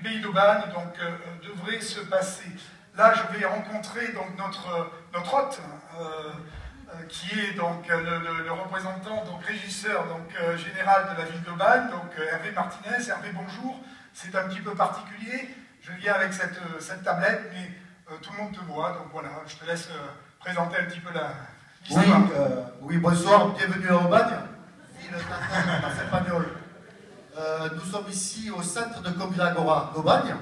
pays d'Aubagne devrait se passer. Là, je vais rencontrer donc notre hôte, qui est donc le représentant, donc régisseur général de la ville d'Aubagne, donc Hervé Martinez. Hervé, bonjour. C'est un petit peu particulier. Je viens avec cette tablette, mais tout le monde te voit, donc voilà, je te laisse présenter un petit peu l'histoire. Oui, bonsoir, bienvenue à Aubagne, ville natale d'Espagnol. Nous sommes ici au centre de Congrès Agora d'Aubagne,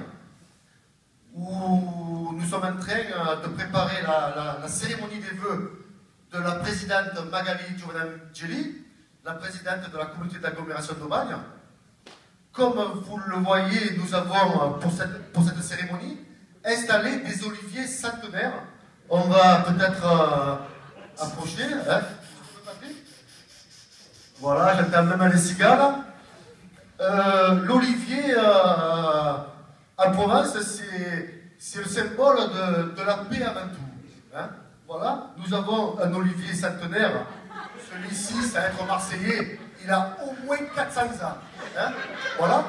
où nous sommes en train de préparer la cérémonie des vœux de la présidente Magali Giovanangeli, la présidente de la communauté d'agglomération d'Aubagne. Comme vous le voyez, nous avons, pour cette cérémonie, installé des oliviers centenaires. On va peut-être approcher. Hein. Voilà, j'entends même les cigales. L'olivier, en Provence, c'est le symbole de la paix avant tout. Hein. Voilà, nous avons un olivier centenaire. Celui-ci, ça va être marseillais. Il a au moins 400 ans. Hein. Voilà.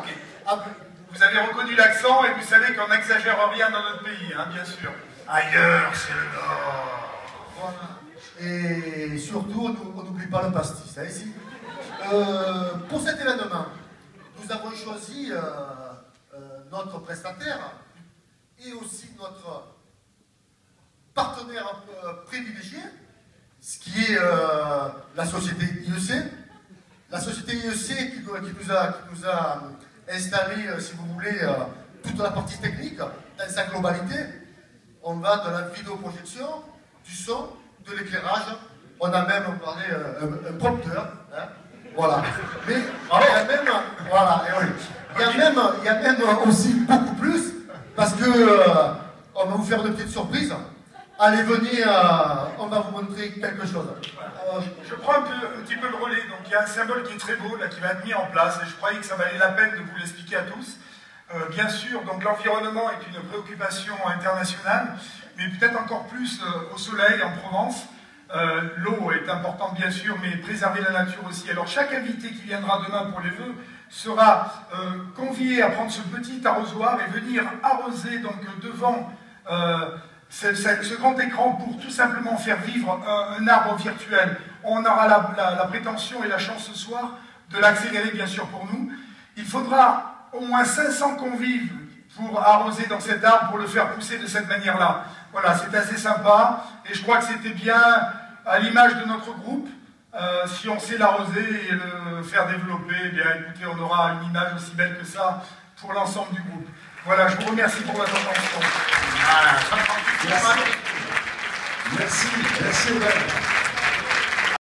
Vous avez reconnu l'accent et vous savez qu'on n'exagère rien dans notre pays, hein, bien sûr. Ailleurs, c'est le Nord. Voilà. Et surtout, on n'oublie pas le pastis, hein, ici. Pour cet événement, nous avons choisi notre prestataire et aussi notre partenaire privilégié, ce qui est la société IEC. La société IEC qui nous a installé, si vous voulez, toute la partie technique dans sa globalité. On va de la vidéoprojection, du son, de l'éclairage. On a même parlé un prompteur. Hein, voilà. Mais il y a même, voilà, et oui. Il y a même aussi beaucoup plus, parce que on va vous faire de petites surprises. Allez, venez, on va vous montrer quelque chose. Je prends un petit peu le relais. Donc il y a un symbole qui est très beau, là, qui va être mis en place, et je croyais que ça valait la peine de vous l'expliquer à tous. Bien sûr, donc l'environnement est une préoccupation internationale, mais peut-être encore plus au soleil, en Provence. L'eau est importante, bien sûr, mais préserver la nature aussi. Alors chaque invité qui viendra demain pour les vœux sera convié à prendre ce petit arrosoir et venir arroser donc devant ce grand écran pour tout simplement faire vivre un arbre virtuel. On aura la prétention et la chance ce soir de l'accélérer, bien sûr, pour nous. Il faudra au moins 500 convives pour arroser dans cet arbre, pour le faire pousser de cette manière-là. Voilà, c'est assez sympa, et je crois que c'était bien à l'image de notre groupe. Si on sait l'arroser et le faire développer, eh bien écoutez, on aura une image aussi belle que ça pour l'ensemble du groupe. Voilà, je vous remercie pour votre attention. Merci, merci.